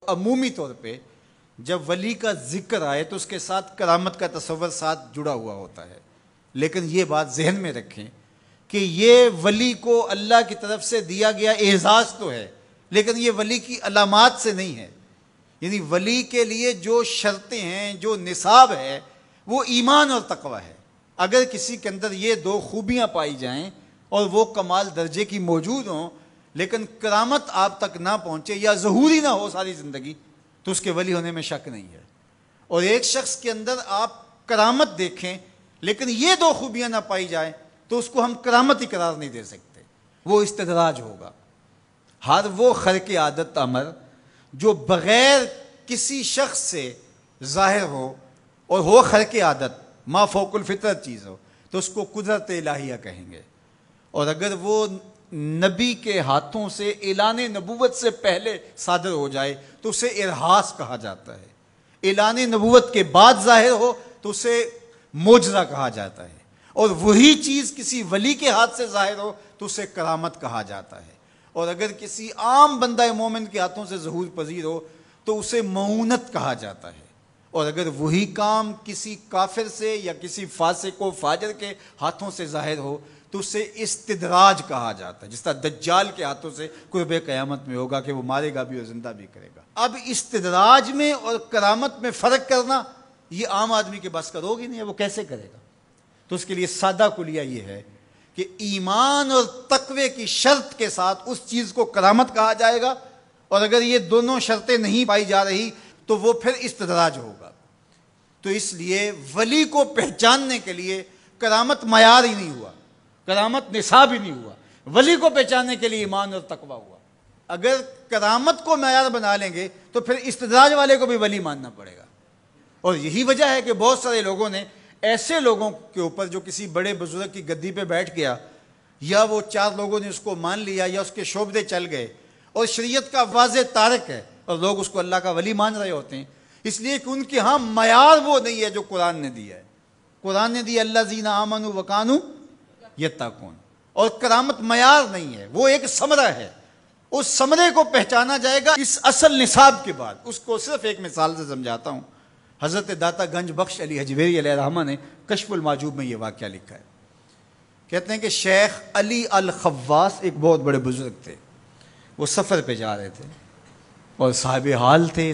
عمومی طور پہ جب ولی کا ذکر آئے تو اس کے ساتھ کرامت کا تصور ساتھ جڑا ہوا ہوتا ہے، لیکن یہ بات ذہن میں رکھیں کہ یہ ولی کو اللہ کی طرف سے دیا گیا اعزاز تو ہے، لیکن یہ ولی کی علامات سے نہیں ہے۔ یعنی ولی کے لیے جو شرطیں ہیں، جو نصاب ہے، وہ ایمان اور تقوی ہے۔ اگر کسی کے اندر یہ دو خوبیاں پائی جائیں اور وہ کمال درجے کی موجود ہوں، لیکن کرامت آپ تک نہ پہنچے یا ظہوری نہ ہو ساری زندگی، تو اس کے ولی ہونے میں شک نہیں ہے۔ اور ایک شخص کے اندر آپ کرامت دیکھیں لیکن یہ دو خوبیاں نہ پائی جائیں تو اس کو ہم کرامت ہی قرار نہیں دے سکتے، وہ استدراج ہوگا۔ ہر وہ خرق عادت امر جو بغیر کسی شخص سے ظاہر ہو اور ہو خرق عادت، ما فوق الفطرت چیز ہو، تو اس کو قدرت الہیہ کہیں گے۔ اور اگر وہ نبی کے ہاتھوں سے اعلان نبوت سے پہلے صادر ہو جائے تو اسے ارہاس کہا جاتا ہے، اعلان نبوت کے بعد ظاہر ہو تو اسے معجزہ کہا جاتا ہے، اور وہی چیز کسی ولی کے ہاتھ سے ظاہر ہو تو اسے کرامت کہا جاتا ہے، اور اگر کسی عام بندہ مومن کے ہاتھوں سے ظہور پذیر ہو تو اسے معونت کہا جاتا ہے، اور اگر وہی کام کسی کافر سے یا کسی فاسق و فاجر کے ہاتھوں سے ظاہر ہو تو اسے استدراج کہا جاتا ہے، جس طرح دجال کے ہاتھوں سے قرب قیامت میں ہوگا کہ وہ مارے گا بھی اور زندہ بھی کرے گا۔ اب استدراج میں اور کرامت میں فرق کرنا یہ عام آدمی کے بس کا روگ ہی نہیں ہے، وہ کیسے کرے گا؟ تو اس کے لیے سادہ کلیہ یہ ہے کہ ایمان اور تقوی کی شرط کے ساتھ اس چیز کو کرامت کہا جائے گا، اور اگر یہ دونوں شرطیں نہیں پائی جا رہی تو وہ پھر استدراج ہوگا۔ تو اس لیے ولی کو پہچاننے کے لیے کرامت معیار ہی نہیں ہوا، کرامت نصاب ہی نہیں ہوا، ولی کو پہچاننے کے لیے ایمان اور تقوی ہوا۔ اگر کرامت کو معیار بنا لیں گے تو پھر استدراج والے کو بھی ولی ماننا پڑے گا۔ اور یہی وجہ ہے کہ بہت سارے لوگوں نے ایسے لوگوں کے اوپر جو کسی بڑے بزرگ کی گدی پہ بیٹھ گیا، یا وہ چار لوگوں نے اس کو مان لیا یا اس کے شعبدے چل گئے اور شریعت کا واضح تارک ہے، اور لوگ اس کو اللہ کا ولی مان رہے ہوتے ہیں، اس لیے کہ ان کے ہاں معیار وہ نہیں ہے جو قرآن نے دیا ہے۔ قرآن نے دیا الذین آمنوا وکانوا یتقون، اور کرامت معیار نہیں ہے، وہ ایک ثمرہ ہے۔ اس ثمرے کو پہچانا جائے گا اس اصل نصاب کے بعد۔ اس کو صرف ایک مثال سے سمجھاتا ہوں۔ حضرت داتا گنج بخش علی حجویری علیہ الرحمہ نے کشف المعجوب میں یہ واقعہ لکھا ہے۔ کہتے ہیں کہ شیخ علی الخواص ایک بہت بڑے بزرگ تھے، وہ سفر پہ جا رہے تھے اور صاحب حال تھے،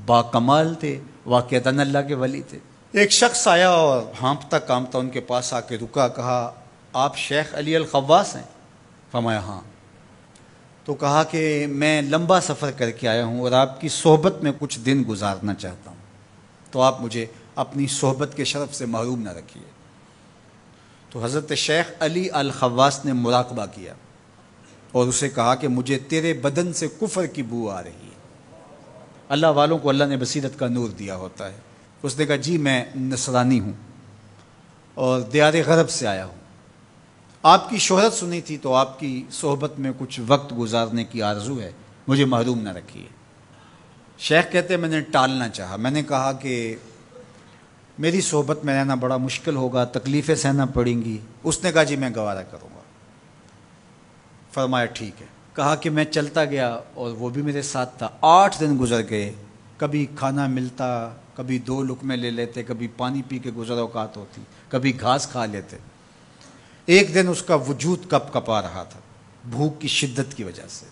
با کمال تھے، واقعتاً اللہ کے ولی تھے۔ ایک شخص آیا اور ہانپتا کامتا ان کے پاس آ کے رکا، کہا آپ شیخ علی الخواص ہیں؟ فرمایا ہاں۔ تو کہا کہ میں لمبا سفر کر کے آیا ہوں اور آپ کی صحبت میں کچھ دن گزارنا چاہتا ہوں، تو آپ مجھے اپنی صحبت کے شرف سے محروم نہ رکھیے۔ تو حضرت شیخ علی الخواص نے مراقبہ کیا اور اسے کہا کہ مجھے تیرے بدن سے کفر کی بو آ رہی ہے۔ اللہ والوں کو اللہ نے بصیرت کا نور دیا ہوتا ہے۔ اس نے کہا جی میں نصرانی ہوں اور دیار غرب سے آیا ہوں، آپ کی شہرت سنی تھی تو آپ کی صحبت میں کچھ وقت گزارنے کی آرزو ہے، مجھے محروم نہ رکھیے۔ شیخ کہتے ہیں میں نے ٹالنا چاہا، میں نے کہا کہ میری صحبت میں رہنا بڑا مشکل ہوگا، تکلیفیں سہنا پڑیں گی۔ اس نے کہا جی میں گوارا کروں گا۔ فرمایا ٹھیک ہے۔ کہا کہ میں چلتا گیا اور وہ بھی میرے ساتھ تھا۔ 8 دن گزر گئے، کبھی کھانا ملتا، کبھی 2 لقمے لے لیتے، کبھی پانی پی کے گزر اوقات ہوتی، کبھی گھاس کھا لیتے۔ ایک دن اس کا وجود کپ کپا رہا تھا بھوک کی شدت کی وجہ سے۔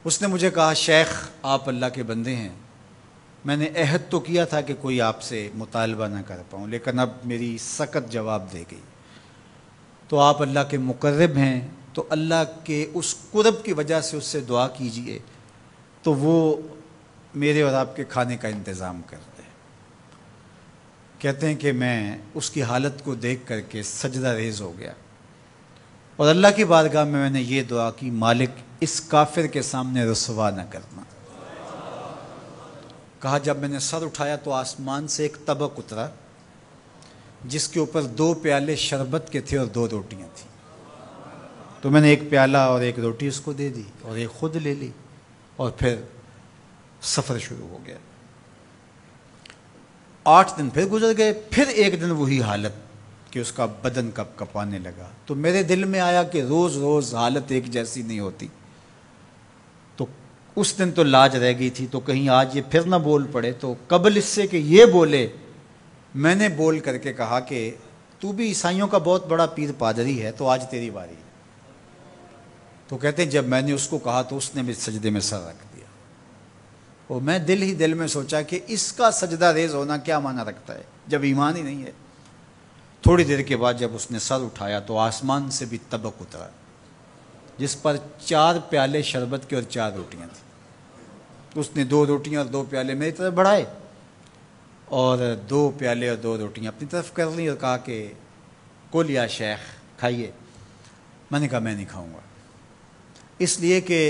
اس نے مجھے کہا شیخ آپ اللہ کے بندے ہیں، میں نے عہد تو کیا تھا کہ کوئی آپ سے مطالبہ نہ کر پاؤں، لیکن اب میری سخت جواب دے گئی، تو آپ اللہ کے مقرب ہیں، تو اللہ کے اس قرب کی وجہ سے اس سے دعا کیجئے تو وہ میرے اور آپ کے کھانے کا انتظام کر دے۔ کہتے ہیں کہ میں اس کی حالت کو دیکھ کر کے سجدہ ریز ہو گیا اور اللہ کی بارگاہ میں نے یہ دعا کی مالک اس کافر کے سامنے رسوا نہ کرنا۔ کہا جب میں نے سر اٹھایا تو آسمان سے ایک طبق اترا جس کے اوپر 2 پیالے شربت کے تھے اور 2 روٹیاں تھیں، تو میں نے ایک پیالہ اور ایک روٹی اس کو دے دی اور ایک خود لے لی، اور پھر سفر شروع ہو گیا۔ 8 دن پھر گزر گئے، پھر ایک دن وہی حالت کہ اس کا بدن کپ کپانے لگا۔ تو میرے دل میں آیا کہ روز روز حالت ایک جیسی نہیں ہوتی، تو اس دن تو لاج رہ گئی تھی، تو کہیں آج یہ پھر نہ بول پڑے، تو قبل اس سے کہ یہ بولے میں نے بول کر کے کہا کہ تو بھی عیسائیوں کا بہت بڑا پیر پادری ہے، تو آج تیری باری ہے۔ تو کہتے ہیں جب میں نے اس کو کہا تو اس نے بھی سجدے میں سر رکھ دیا، اور میں دل ہی دل میں سوچا کہ اس کا سجدہ ریز ہونا کیا معنی رکھتا ہے جب ایمان ہی نہیں ہے۔ تھوڑی دیر کے بعد جب اس نے سر اٹھایا تو آسمان سے بھی طبق اترا، جس پر 4 پیالے شربت کے اور 4 روٹیاں تھیں۔ اس نے 2 روٹیاں اور 2 پیالے میری طرف بڑھائے، اور 2 پیالے اور 2 روٹیاں اپنی طرف کر لیں، اور کہا کہ کل یا شیخ کھائیے۔ میں نے کہا میں نہیں کھاؤں گا، اس لیے کہ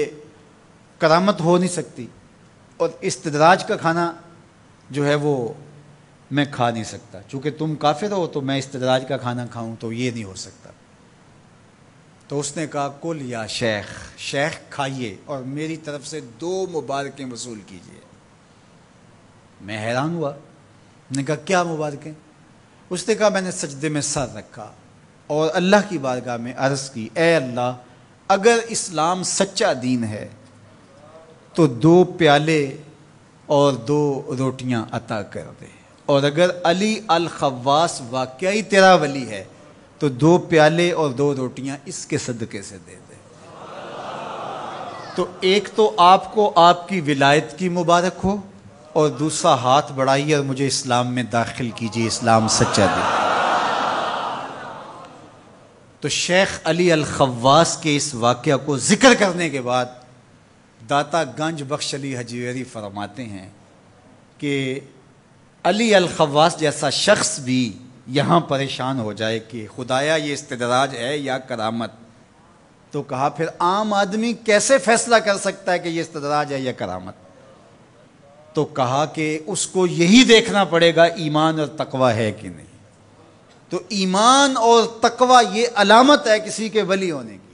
کرامت ہو نہیں سکتی، اور استدراج کا کھانا جو ہے وہ میں کھا نہیں سکتا، چونکہ تم کافر ہو تو میں استدراج کا کھانا کھاؤں تو یہ نہیں ہو سکتا۔ تو اس نے کہا کل یا شیخ، شیخ کھائیے اور میری طرف سے 2 مبارکیں وصول کیجیے۔ میں حیران ہوا، میں نے کہا کیا مبارکیں؟ اس نے کہا میں نے سجدے میں سر رکھا اور اللہ کی بارگاہ میں عرض کی، اے اللہ اگر اسلام سچا دین ہے تو 2 پیالے اور 2 روٹیاں عطا کر دے، اور اگر علی الخواص واقعی تیرا ولی ہے تو 2 پیالے اور 2 روٹیاں اس کے صدقے سے دے دے۔ تو ایک تو آپ کو آپ کی ولایت کی مبارک ہو، اور دوسرا ہاتھ بڑھائیے اور مجھے اسلام میں داخل کیجیے، اسلام سچا دین۔ تو شیخ علی الخواص کے اس واقعہ کو ذکر کرنے کے بعد داتا گنج بخش علی حجویری فرماتے ہیں کہ علی الخواص جیسا شخص بھی یہاں پریشان ہو جائے کہ خدایا یہ استدراج ہے یا کرامت، تو کہا پھر عام آدمی کیسے فیصلہ کر سکتا ہے کہ یہ استدراج ہے یا کرامت؟ تو کہا کہ اس کو یہی دیکھنا پڑے گا ایمان اور تقوی ہے کہ نہیں۔ تو ایمان اور تقوی یہ علامت ہے کسی کے ولی ہونے کی۔